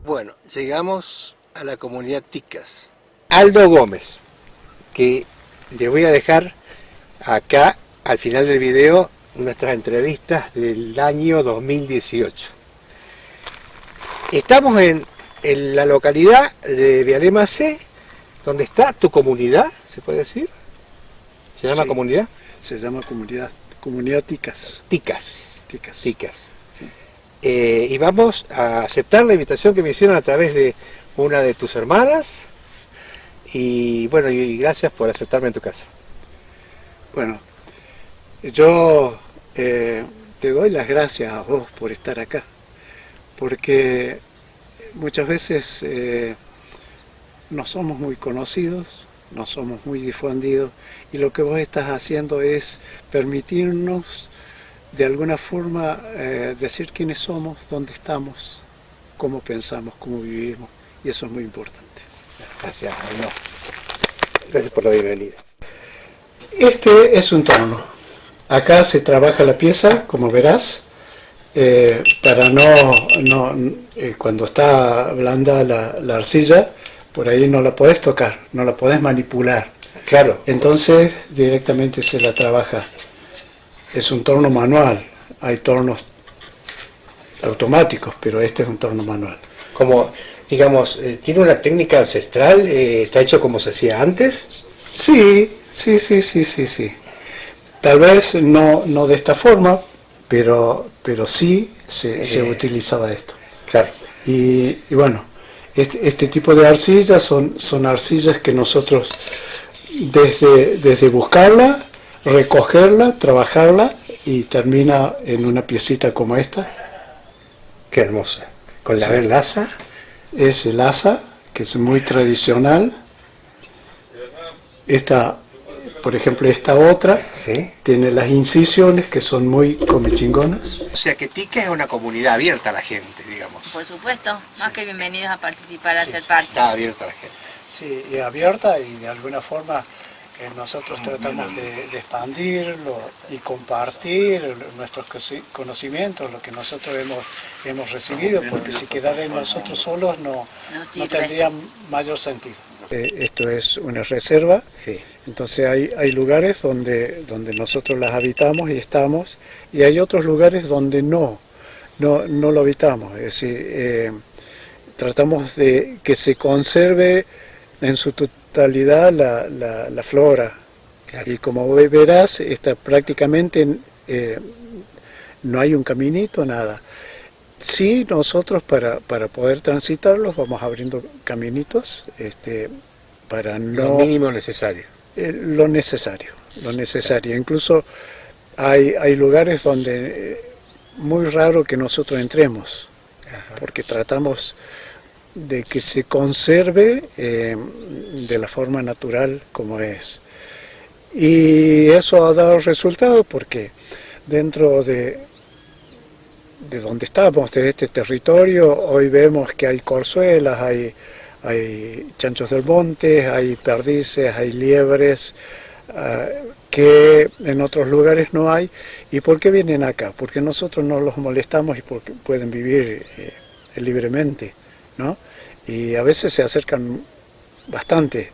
Bueno, llegamos a la comunidad Ticas. Aldo Gómez, que le voy a dejar acá al final del video nuestras entrevistas del año 2018. Estamos en la localidad de Vialema-C, donde está tu comunidad, ¿se puede decir? ¿Se llama comunidad? Se llama comunidad Ticas. Ticas. Ticas. Ticas. Y vamos a aceptar la invitación que me hicieron a través de una de tus hermanas y bueno, y gracias por aceptarme en tu casa. Bueno, yo te doy las gracias a vos por estar acá, porque muchas veces no somos muy conocidos, no somos muy difundidos, y lo que vos estás haciendo es permitirnos de alguna forma decir quiénes somos, dónde estamos, cómo pensamos, cómo vivimos, y eso es muy importante. Gracias, no. Gracias por la bienvenida. Este es un torno. Acá se trabaja la pieza, como verás, para cuando está blanda la arcilla, por ahí no la podés tocar, no la podés manipular. Claro. Entonces directamente se la trabaja. Es un torno manual, hay tornos automáticos, pero este es un torno manual. Como, digamos, ¿tiene una técnica ancestral? ¿Está hecho como se hacía antes? Sí. Tal vez no de esta forma, pero sí se utilizaba esto. Claro. Y bueno, este tipo de arcillas son arcillas que nosotros, desde buscarla, recogerla, trabajarla, y termina en una piecita como esta. Qué hermosa. Con la asa. Es el asa, que es muy tradicional. Esta, por ejemplo, esta otra, ¿sí? Tiene las incisiones que son muy comechingonas. O sea que Tica es una comunidad abierta a la gente, digamos. Por supuesto, más que bienvenidos a participar, a ser parte. Está abierta a la gente. Sí, y abierta, y de alguna forma nosotros tratamos de expandirlo y compartir nuestros conocimientos, lo que nosotros hemos recibido, porque si quedara en nosotros solos no tendría mayor sentido. Esto es una reserva, sí. Entonces hay lugares donde nosotros las habitamos y estamos, y hay otros lugares donde no lo habitamos, es decir, tratamos de que se conserve en su totalidad la flora. Claro. Y como verás, prácticamente no hay un caminito, nada. Sí, nosotros para poder transitarlos vamos abriendo caminitos para no... Lo mínimo necesario. Lo necesario. Claro. Incluso hay lugares donde muy raro que nosotros entremos. Ajá. Porque tratamos de que se conserve de la forma natural como es. Y eso ha dado resultado porque dentro de donde estamos, de este territorio, hoy vemos que hay corzuelas, hay chanchos del monte, hay perdices, hay liebres, que en otros lugares no hay. ¿Y por qué vienen acá? Porque nosotros no los molestamos y porque pueden vivir libremente, ¿no? Y a veces se acercan bastante,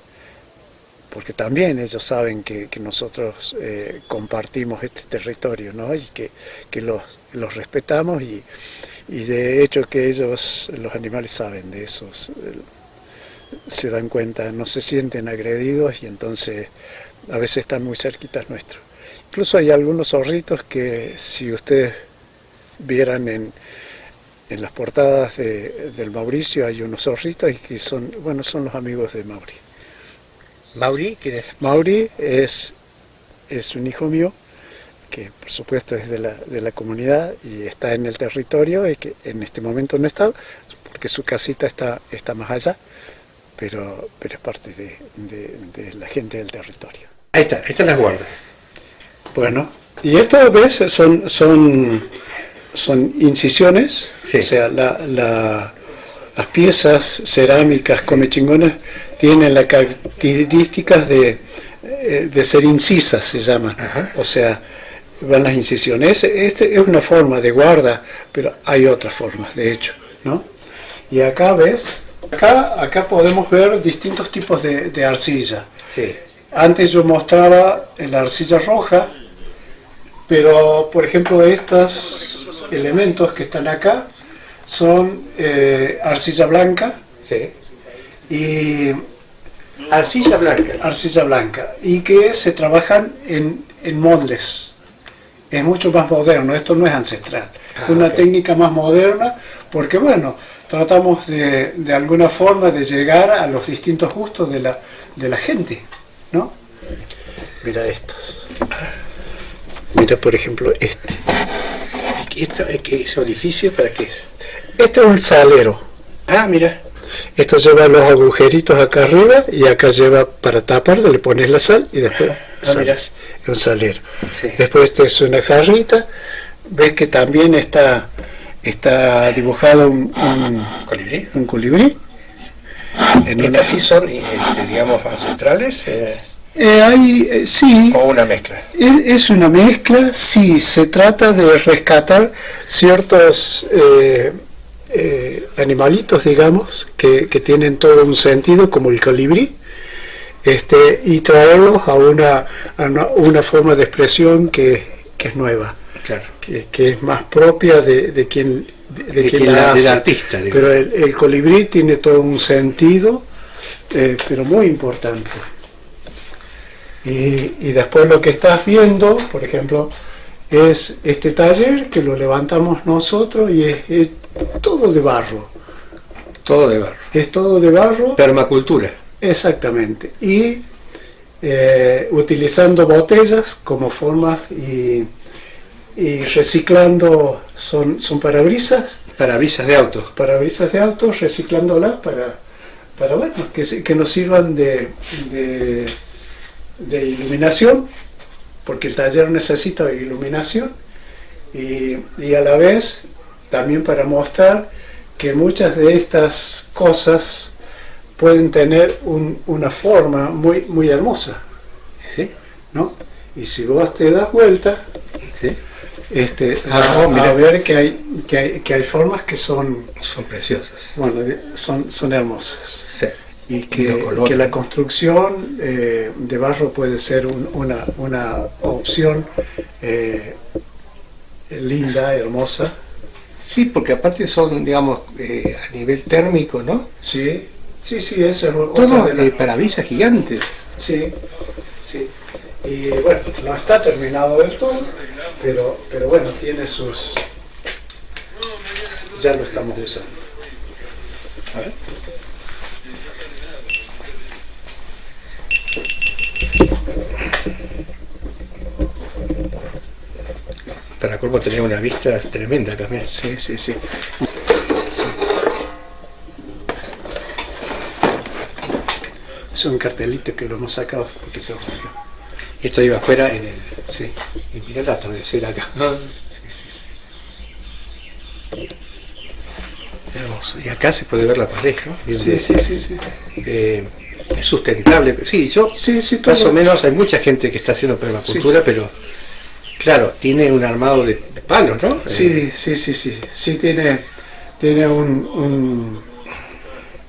porque también ellos saben que nosotros compartimos este territorio, ¿no? Y que los respetamos, y de hecho que ellos, los animales, saben de eso, se dan cuenta, no se sienten agredidos, y entonces a veces están muy cerquitas nuestros. Incluso hay algunos zorritos que, si ustedes vieran en las portadas del Mauricio, hay unos zorritos y que son los amigos de Mauri. ¿Mauri? ¿Quién es? Mauri es un hijo mío, que por supuesto es de la comunidad y está en el territorio, y que en este momento no está, porque su casita está más allá, pero es parte de la gente del territorio. Ahí están las guardas. Bueno, y esto, ¿ves? Son incisiones, Sí. O sea, las piezas cerámicas comechingonas tienen las características de ser incisas, se llaman. Ajá. O sea, van las incisiones. Este es una forma de guarda, pero hay otras formas, de hecho, ¿no? Y acá, ¿ves? Acá podemos ver distintos tipos de arcilla. Sí. Antes yo mostraba la arcilla roja, pero por ejemplo estos elementos que están acá son arcilla blanca Sí. y Arcilla blanca. y que se trabajan en moldes. Es mucho más moderno, esto no es ancestral, es una técnica más moderna, porque bueno, tratamos de alguna forma de llegar a los distintos gustos de la gente, ¿no? Mira estos. Mira, por ejemplo, este. ¿Ese orificio para qué es? Este es un salero. Ah, mira. Esto lleva los agujeritos acá arriba y acá lleva para tapar, le pones la sal y después sales. Es un salero. Sí. Después este es una jarrita. Ves que también está dibujado un ¿Colibrí? un colibrí. ¿Estas sí son, digamos, ancestrales? Sí, ¿O una mezcla? es una mezcla, sí, se trata de rescatar ciertos animalitos, digamos, que tienen todo un sentido, como el colibrí, y traerlos a una forma de expresión que es nueva, Claro. que es más propia de quien la hace. Del artista, digamos. Pero el colibrí tiene todo un sentido, pero muy importante. Y después lo que estás viendo, por ejemplo, es este taller que lo levantamos nosotros y es todo de barro. Todo de barro. Es todo de barro, Permacultura. exactamente. Y utilizando botellas como forma y reciclando, son parabrisas. Parabrisas de auto. Parabrisas de autos, reciclándolas para bueno, que nos sirvan de iluminación, porque el taller necesita iluminación, y a la vez también para mostrar que muchas de estas cosas pueden tener una forma muy, muy hermosa, ¿Sí? ¿no? Y si vos te das vuelta, Sí. vas mira. a ver que hay formas que son, Son preciosas. bueno, son hermosas. Sí. Y Los que colores. la construcción de barro puede ser una opción linda, hermosa. Sí, porque aparte son, digamos, a nivel térmico, ¿no? Sí, eso es otra Todo de las... parabrisas gigantes. Sí. Y bueno, no está terminado del todo, pero bueno, tiene sus... Ya lo estamos usando. A ver. Para Corvo tenía una vista tremenda también. Sí. Es un cartelito que lo hemos sacado porque se rompió. Esto iba afuera en el... Sí. Y mirá el atardecer acá. Sí. Hermoso. Y acá se puede ver la pared, ¿no? Bien Sí. es sustentable. Sí, Sí, más todo. o menos hay mucha gente que está haciendo permacultura, pero claro, tiene un armado de palos, ¿no? Sí, tiene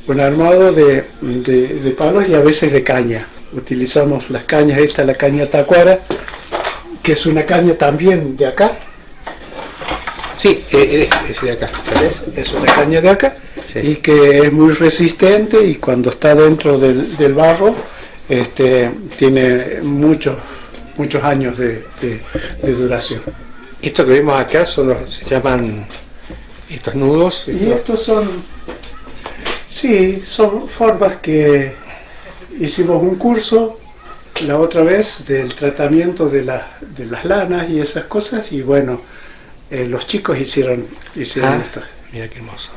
un armado de palos y a veces de caña. Utilizamos las cañas, esta es la caña tacuara, que es una caña también de acá. Sí, es de acá, ¿sabes? Es una caña de acá, Sí. y que es muy resistente, y cuando está dentro del barro tiene muchos años de duración. Esto que vemos acá se llaman estos nudos. Y estos son formas que hicimos un curso la otra vez del tratamiento de las lanas y esas cosas, y bueno, los chicos hicieron esto. Mira qué hermoso.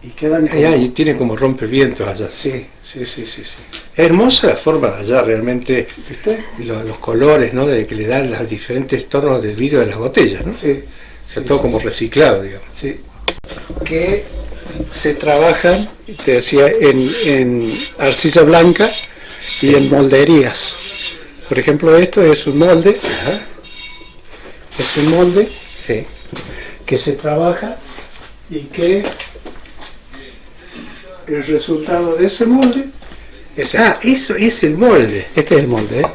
Y quedan como... Y tiene como rompevientos allá. Sí. Es hermosa la forma de allá, realmente. ¿Viste? Los colores, ¿no? Que le dan los diferentes tonos del vidrio de las botellas, ¿no? Sí. Todo como reciclado, digamos. Sí. Que se trabajan, te decía, en arcilla blanca y en molderías. Por ejemplo, esto es un molde. Ajá. Es un molde Sí. que se trabaja y que el resultado de ese molde es Eso es el molde. este es el molde.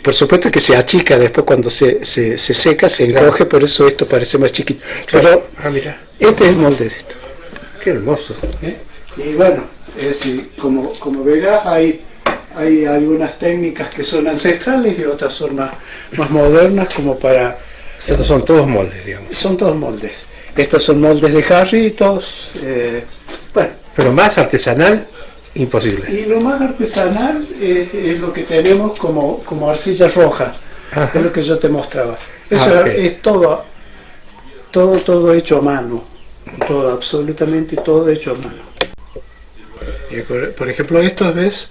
Por supuesto que se achica después cuando se seca, se encoge, por eso esto parece más chiquito. Pero Mira. este es el molde de esto. Qué hermoso. Y bueno, es decir, como verás, hay algunas técnicas que son ancestrales y otras son más modernas, como para... Estos son todos moldes, digamos. Son todos moldes. Estos son moldes de jarritos, bueno. Pero más artesanal, imposible. Y lo más artesanal es lo que tenemos como arcilla roja. Ajá. Es lo que yo te mostraba. Eso Okay. es todo hecho a mano. Todo, absolutamente todo hecho a mano. Y por ejemplo, estos, ¿ves?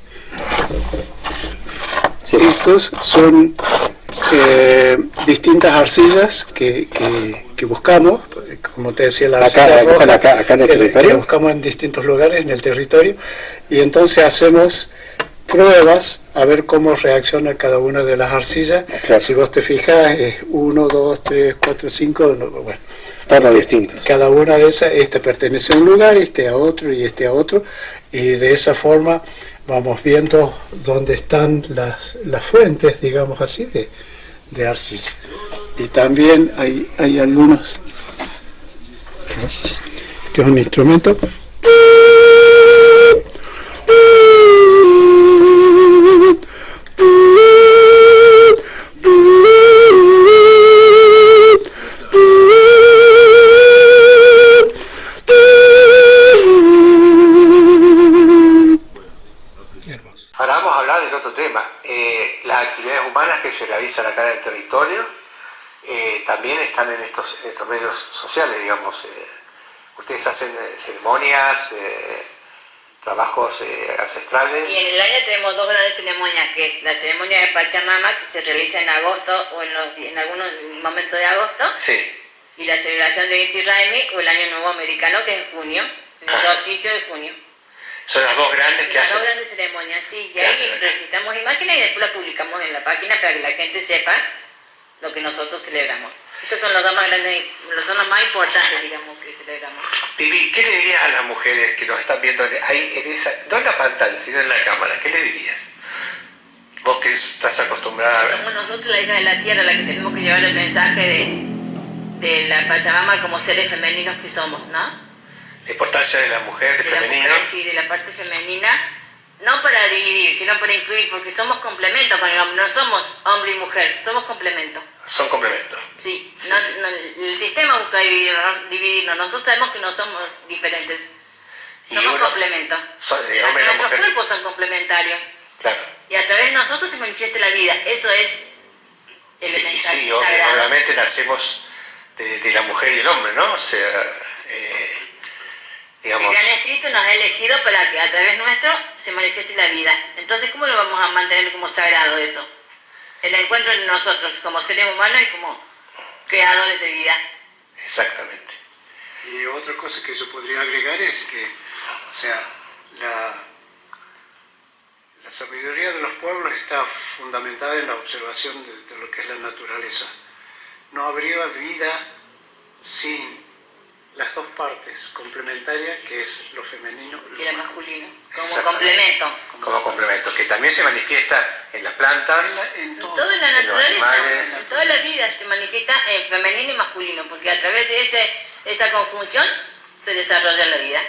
Sí. Estos son distintas arcillas que buscamos, como te decía, la arcilla roja, acá en el territorio. que buscamos en distintos lugares en el territorio, y entonces hacemos pruebas a ver cómo reacciona cada una de las arcillas. Claro. Si vos te fijas, es 1, 2, 3, 4, 5, bueno, Todos distintos. cada una de esas, esta pertenece a un lugar, este a otro y este a otro, y de esa forma vamos viendo dónde están las fuentes, digamos así, de arcilla. Y también hay algunos. Este es un instrumento. Ahora vamos a hablar del otro tema, las actividades humanas que se realizan acá en el territorio también están en estos medios sociales, digamos. Ustedes hacen ceremonias, trabajos ancestrales. Y en el año tenemos dos grandes ceremonias, que es la ceremonia de Pachamama, que se realiza en agosto o en algunos momentos de agosto, Sí. y la celebración de Inti Raymi o el Año Nuevo Americano, que es en junio, el solsticio de junio. Son las dos grandes que Las hacen. dos grandes ceremonias, sí, y ¿Qué ahí hacen? registramos imágenes y después las publicamos en la página para que la gente sepa lo que nosotros celebramos. Estos son los dos más grandes, son los más importantes, digamos, que celebramos. Vivi, ¿qué le dirías a las mujeres que nos están viendo ahí no en la pantalla, sino en la cámara? ¿Qué le dirías? Vos que estás acostumbrada Somos nosotros, la hija de la tierra, la que tenemos que llevar el mensaje de la Pachamama como seres femeninos que somos, ¿no? la importancia de la mujer, De la femenina. mujer, sí, de la parte femenina, no para dividir, sino para incluir, porque somos complemento con el hombre, no somos hombre y mujer, somos complemento. Son complementos. Sí, Sí, no, sí. no, el sistema busca dividirnos, nosotros sabemos que no somos diferentes, Y somos uno- complementos. Son de hombre y Nuestros mujer. cuerpos son complementarios Claro. y a través de nosotros se manifiesta la vida, eso es Y elemental, sí, sagrado. obviamente nacemos de la mujer y el hombre, ¿no? O sea, El digamos, gran espíritu nos ha elegido para que a través nuestro se manifieste la vida. Entonces, ¿cómo lo vamos a mantener como sagrado eso? El encuentro entre nosotros como seres humanos y como creadores de vida. exactamente. Y otra cosa que yo podría agregar es que, o sea, la sabiduría de los pueblos está fundamentada en la observación de lo que es la naturaleza. No habría vida sin las dos partes complementarias, que es lo femenino Y el masculino, como Exactamente. complemento. Como complemento, que también se manifiesta en las plantas, en En toda la en los naturaleza, animales. en toda la vida se manifiesta en femenino y masculino, porque a través de esa conjunción se desarrolla la vida.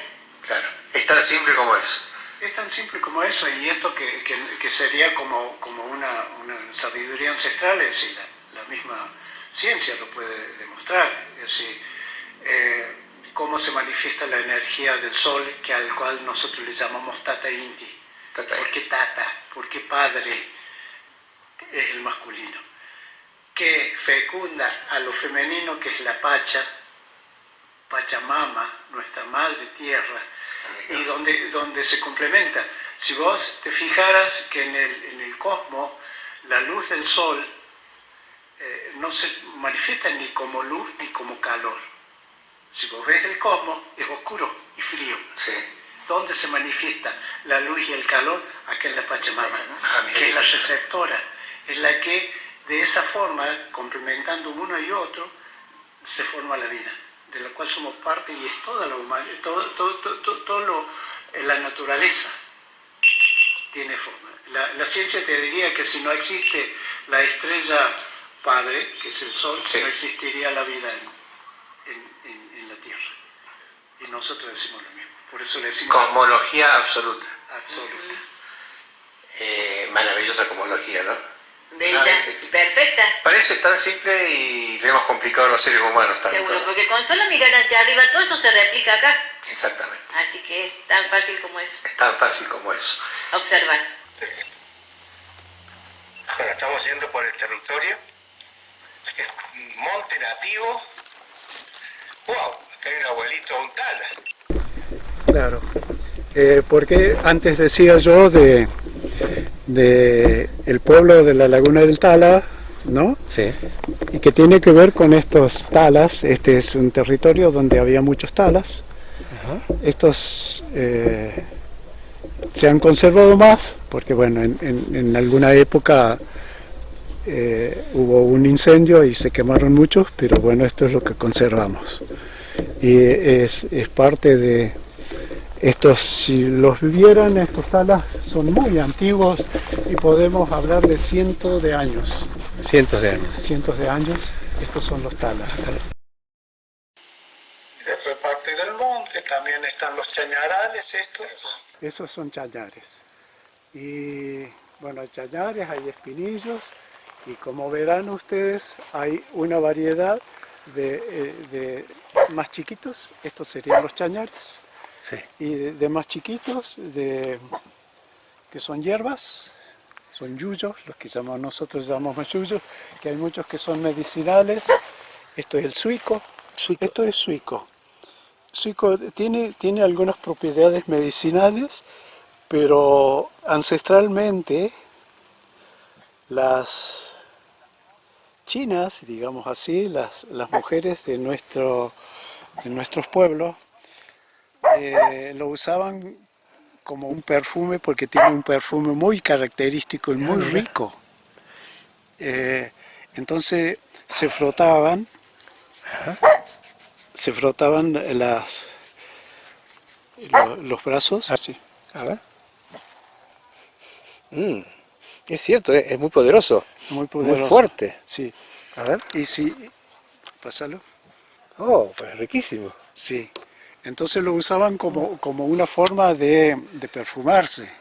claro, es tan simple como eso. Es tan simple como eso, y esto que sería como una sabiduría ancestral, es decir, la misma ciencia lo puede demostrar, es decir, cómo se manifiesta la energía del sol, al cual nosotros le llamamos Tata Inti. ¿Por qué tata? ¿Por qué padre es el masculino? Que fecunda a lo femenino, que es la Pachamama, nuestra madre tierra, y donde se complementa. Si vos te fijaras que en el cosmos la luz del sol no se manifiesta ni como luz ni como calor. Si vos ves el cosmos, es oscuro y frío. Sí. ¿Dónde se manifiesta la luz y el calor? Acá en la Pachamama, que es la receptora, es la que de esa forma, complementando uno y otro, se forma la vida, de la cual somos parte, y es toda la humanidad, la naturaleza tiene forma. La ciencia te diría que si no existe la estrella padre, que es el sol, sí, no existiría la vida en la Tierra. Y nosotros decimos lo mismo. Por eso le decimos... Cosmología absoluta. Absoluta. Maravillosa cosmología, ¿no? Bella y perfecta. Parece tan simple y le hemos complicado a los seres humanos tanto. Seguro, porque con solo mirar hacia arriba todo eso se replica acá. Exactamente. Así que es tan fácil como eso. Es tan fácil como eso. Observar. Bueno, estamos yendo por el territorio. Es un monte nativo. ¡Wow! Acá hay un abuelito, un tala. Claro. Porque antes decía yo de el pueblo de la Laguna del Tala, ¿no? Sí. Y que tiene que ver con estos talas. Este es un territorio donde había muchos talas. Ajá. Estos se han conservado más porque, bueno, en alguna época hubo un incendio y se quemaron muchos, pero bueno, esto es lo que conservamos. Y es parte de estos, si los vivieran, estos talas son muy antiguos y podemos hablar de cientos de años. Cientos de años. Cientos de años, estos son los talas. Y después parte del monte también están los chañarales estos. Esos son chañares. Y bueno, hay chañares, hay espinillos, y como verán ustedes, hay una variedad de más chiquitos, estos serían los chañares. Sí. Y de más chiquitos, que son hierbas, son yuyos, los que nosotros llamamos yuyos, que hay muchos que son medicinales. Esto es el suico. Esto es suico. Suico tiene algunas propiedades medicinales, pero ancestralmente las chinas, digamos así, las mujeres de nuestros pueblos, lo usaban como un perfume porque tiene un perfume muy característico y muy rico. Entonces se frotaban los brazos. Así. A ver. Es cierto, es muy poderoso. Muy poderoso. Muy fuerte. Sí. A ver. Y si... Pásalo. Oh, pues riquísimo. Sí. Entonces lo usaban como una forma de perfumarse.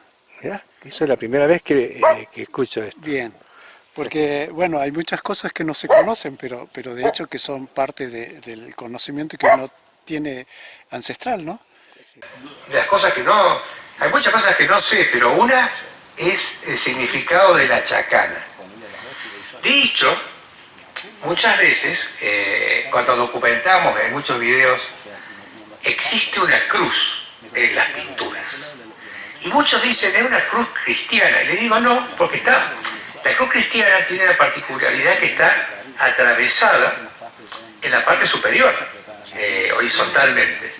Mirá, eso es la primera vez que escucho esto. Bien. Porque, bueno, hay muchas cosas que no se conocen, pero de hecho que son parte del conocimiento que uno tiene ancestral, ¿no? De las cosas que no... Hay muchas cosas que no sé, pero una es el significado de la chacana. Dicho, muchas veces, cuando documentamos en muchos videos, existe una cruz en las pinturas. Y muchos dicen, es una cruz cristiana. Y le digo, no, porque la cruz cristiana tiene la particularidad que está atravesada en la parte superior, horizontalmente.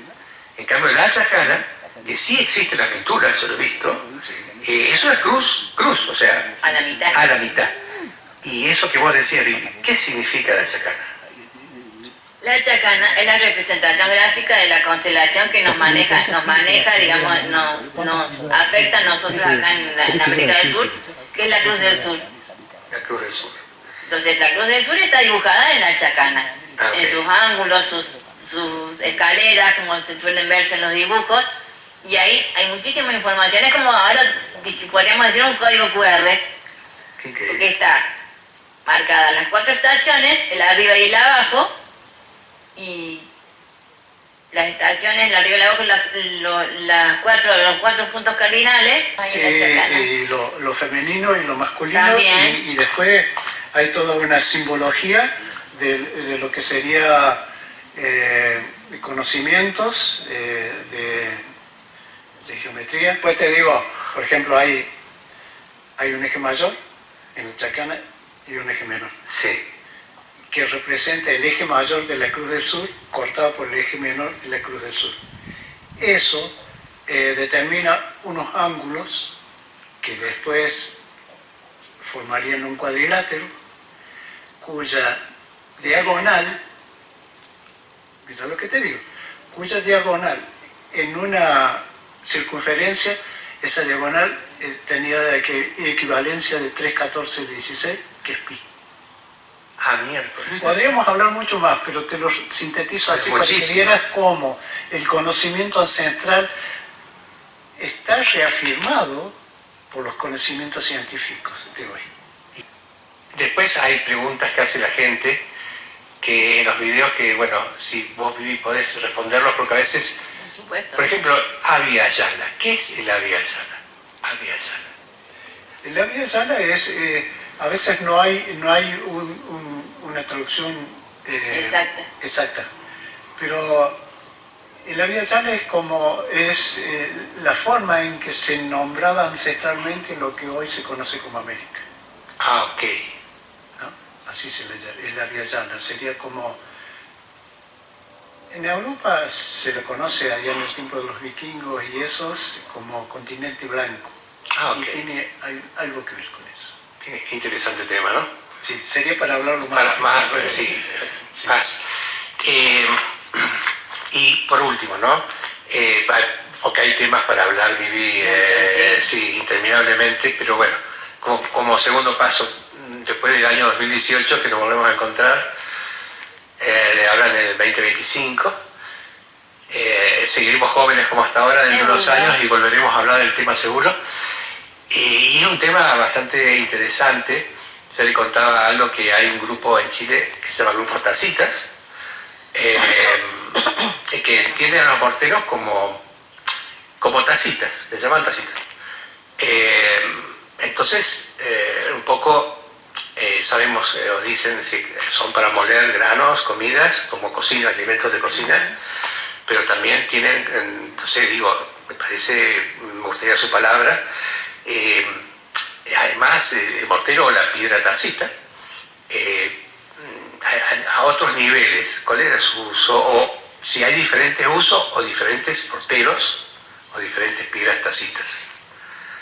En cambio, la chacana, que sí existe en la pintura, yo lo he visto, es una cruz, o sea, a la mitad. A la mitad. Y eso que vos decías, Lili, ¿qué significa la chacana? La chacana es la representación gráfica de la constelación que nos maneja, digamos, nos afecta a nosotros acá en América del Sur, que es la Cruz del Sur. La Cruz del Sur. Entonces la Cruz del Sur está dibujada en la chacana, Okay. En sus ángulos, sus escaleras, como se suelen verse en los dibujos, y ahí hay muchísima información. Es como ahora podríamos decir un código QR, porque está marcadas las 4 estaciones, el arriba y el abajo, y las estaciones, la arriba y la abajo, los cuatro puntos cardinales. Sí, y lo femenino y lo masculino. También. Y después hay toda una simbología de lo que sería de conocimientos de geometría. Pues te digo, por ejemplo, hay un eje mayor en el Chacana y un eje menor. Sí. Que representa el eje mayor de la Cruz del Sur cortado por el eje menor de la Cruz del Sur. Eso determina unos ángulos que después formarían un cuadrilátero cuya diagonal, mira lo que te digo, cuya diagonal en una circunferencia, esa diagonal tenía equivalencia de 3, 14, 16, que es pi. Ah, miércoles. Podríamos hablar mucho más, pero te lo sintetizo así para que vieras cómo el conocimiento ancestral está reafirmado por los conocimientos científicos de hoy. Después hay preguntas que hace la gente que en los videos que, bueno, si vos Vivi podés responderlos porque a veces, Por supuesto. por ejemplo, Abya Yala. ¿Qué es el Abya Yala? Abya Yala. El Abya Yala es, a veces no hay una traducción exacta, pero el Abya Yala es la forma en que se nombraba ancestralmente lo que hoy se conoce como América. Ah, ok. ¿No? Así se le llama, el Abya Yala. Sería como... En Europa se le conoce allá en el tiempo de los vikingos y esos como continente blanco. Ah, ok. Y tiene algo que ver con eso. Qué interesante tema, ¿no? Sí, sería para hablarlo más. Sí. Más. Y por último, ¿no? Porque hay temas para hablar, Vivi, sí, interminablemente, pero bueno, como segundo paso, después del año 2018, que nos volvemos a encontrar, ahora en el 2025, seguiremos jóvenes como hasta ahora dentro de unos años y volveremos a hablar del tema seguro. Y es un tema bastante interesante. Yo le contaba a Aldo que hay un grupo en Chile que se llama Grupo Tacitas, que entienden a los morteros como tacitas, les llaman tacitas. Entonces, un poco sabemos, o dicen, son para moler granos, comidas, como cocina, alimentos de cocina, pero también tienen, entonces digo, me gustaría su palabra, además el mortero o la piedra tacita, a otros niveles, ¿cuál era su uso? O si hay diferentes usos o diferentes morteros o diferentes piedras tacitas.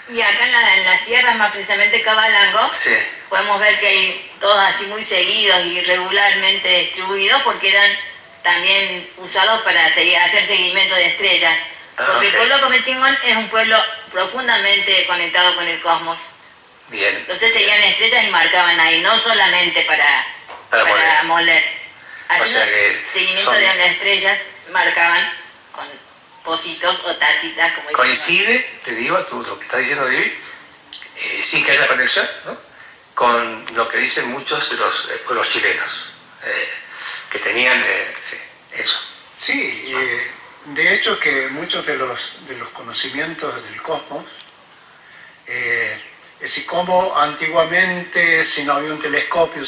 Y acá en la sierra, más precisamente Cabalango, Sí. podemos ver que hay todos así muy seguidos y regularmente distribuidos porque eran también usados para hacer seguimiento de estrellas. Porque el pueblo Comechingón es un pueblo profundamente conectado con el cosmos. Bien. Entonces seguían estrellas y marcaban ahí, no solamente para moler. Haciendo seguimiento de las estrellas, marcaban con pocitos o tacitas, como Coincide, te digo, lo que estás diciendo, Vivi, sin que haya conexión, ¿no?, con lo que dicen muchos de los pueblos chilenos, que tenían eso. Sí, de hecho que muchos de los conocimientos del cosmos, es decir, cómo antiguamente, si no había un telescopio,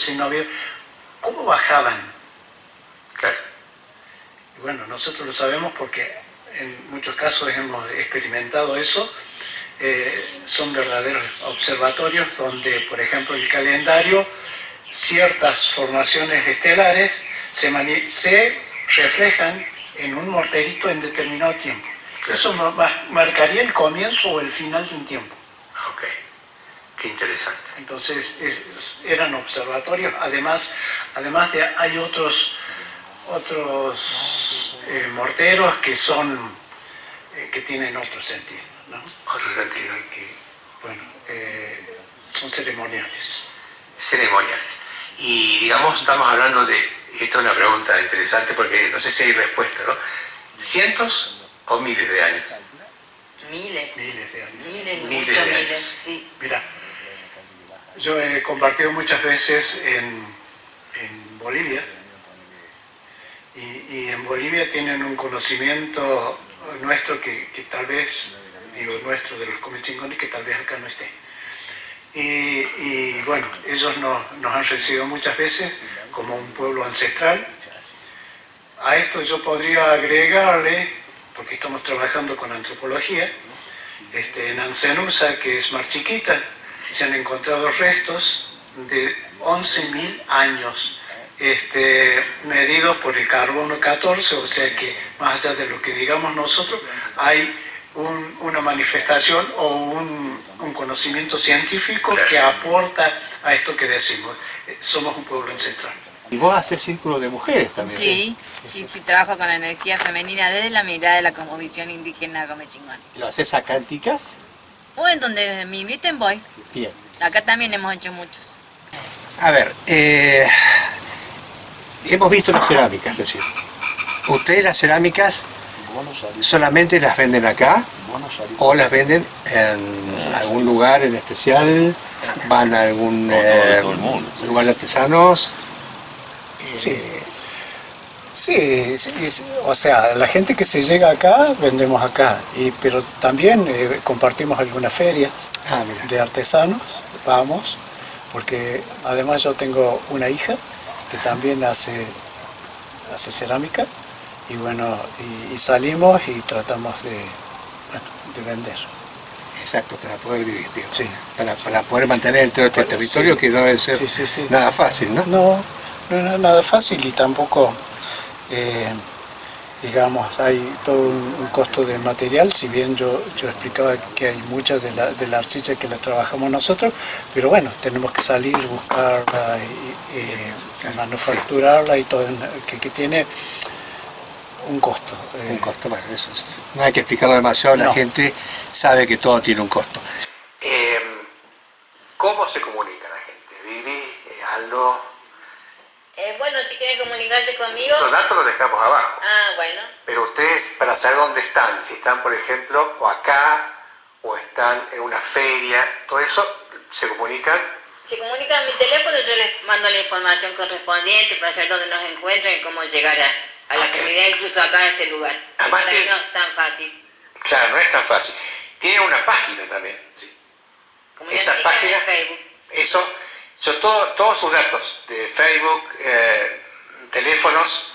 ¿cómo bajaban? Claro. Y bueno, nosotros lo sabemos porque en muchos casos hemos experimentado eso. Son verdaderos observatorios donde, por ejemplo, el calendario, ciertas formaciones estelares se reflejan en un morterito en determinado tiempo. Claro. Eso marcaría el comienzo o el final de un tiempo. Ok, qué interesante. Entonces eran observatorios, además hay otros morteros que tienen otro sentido, ¿no? Otro sentido. Son ceremoniales. Ceremoniales. Y digamos, estamos hablando de, esto es una pregunta interesante porque no sé si hay respuesta, ¿no? ¿Cientos o miles de años? Miles. Miles de años. Miles de años. Miles, sí. Mira, yo he compartido muchas veces en Bolivia y en Bolivia tienen un conocimiento nuestro que tal vez, digo nuestro de los comechingones, que tal vez acá no esté. Y bueno, ellos nos han recibido muchas veces como un pueblo ancestral. A esto yo podría agregarle, porque estamos trabajando con antropología, en Ancenusa, que es más chiquita, se han encontrado restos de 11.000 años, medidos por el carbono 14, o sea que más allá de lo que digamos nosotros, hay una manifestación o un conocimiento científico que aporta a esto que decimos. Somos un pueblo ancestral. Y vos haces círculo de mujeres también. Sí, trabajo con la energía femenina desde la mirada de la cosmovisión indígena comechingón. ¿Lo haces acá en Ticas? O en donde me inviten voy. Bien. Acá también hemos hecho muchos. A ver, hemos visto las cerámicas, es decir, ¿ustedes las cerámicas solamente las venden acá o las venden en algún lugar en especial? ¿Van a algún lugar de artesanos? Sí, o sea, la gente que se llega acá, vendemos acá, pero también compartimos algunas ferias de artesanos, vamos, porque además yo tengo una hija que también hace cerámica, y bueno, y salimos y tratamos de vender. Exacto, para poder vivir, digo. Sí. Para poder mantener todo este territorio, que no debe ser nada fácil, ¿no? No es nada fácil, y tampoco, digamos, hay todo un costo de material, si bien yo explicaba que hay muchas de la arcilla que la trabajamos nosotros, pero bueno, tenemos que salir, buscarla y manufacturarla, y todo, que tiene un costo. Un costo, bueno, eso no hay que explicarlo demasiado, la gente sabe que todo tiene un costo. ¿Cómo se comunica la gente? Vivi, Aldo. Bueno, si quieren comunicarse conmigo... Los datos los dejamos abajo. Ah, bueno. Pero ustedes, para saber dónde están, si están, por ejemplo, o acá, o están en una feria, todo eso, se comunican. Se comunican a mi teléfono, yo les mando la información correspondiente para saber dónde nos encuentran y cómo llegar a la comunidad, incluso acá en este lugar. Además, no es tan fácil. Claro, no es tan fácil. Tiene una página también. Sí. Esa página, Facebook. Eso, todos sus datos de Facebook, teléfonos,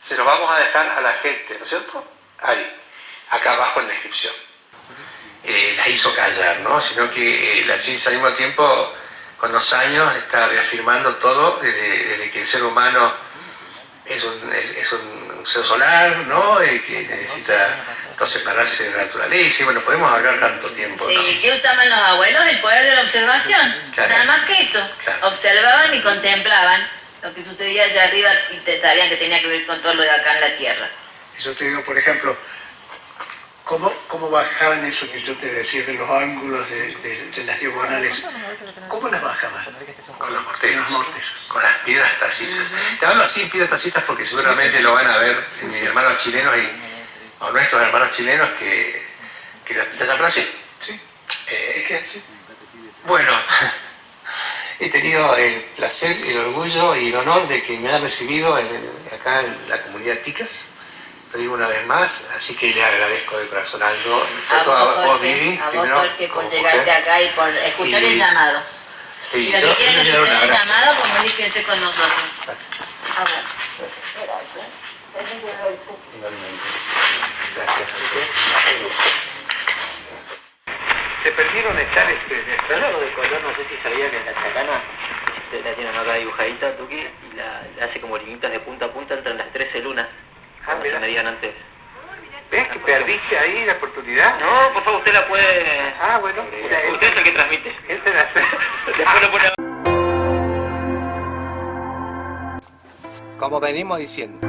se los vamos a dejar a la gente, ¿no es cierto? Ahí, acá abajo en la descripción. La hizo callar, ¿no? Sino que la ciencia al mismo tiempo, con los años, está reafirmando todo, desde que el ser humano es un ser solar, ¿no? Que necesita separarse de la naturaleza, y bueno, podemos hablar tanto tiempo. Sí, ¿no? ¿qué usaban los abuelos? El poder de la observación. Claro. Nada más que eso. Claro. Observaban y contemplaban lo que sucedía allá arriba y sabían que tenía que ver con todo lo de acá en la tierra. Yo te digo, por ejemplo, ¿cómo bajaban eso que yo te decía de los ángulos, de las diagonales? ¿Cómo las bajaban? Con los morteros. Con los morteros. Con las piedras tacitas. Te hablo así, piedras tacitas, porque seguramente lo van a ver mis hermanos chilenos o nuestros hermanos chilenos que las hablan así. Sí, es que sí. Bueno, he tenido el placer, el orgullo y el honor de que me haya recibido acá en la comunidad Ticas. Lo digo una vez más, así que le agradezco de corazón Aldo. A vos, Jorge, por llegarte acá y por escuchar el llamado. Sí, y los que quieren escuchar el llamado, comuníquense con nosotros. Gracias. A ver. Gracias. ¿Se perdieron echar Lo de color, no sé si sabía que en la chacana la tienen acá dibujadita, Tuki, y la hace como linitas de punta a punta entre las 13 lunas. Como se me digan antes. ¿Ves que perdiste ahí la oportunidad? No, por favor, usted la puede... Ah, bueno. Usted es el que transmite. Él te la hace. Después lo pone... Como venimos diciendo,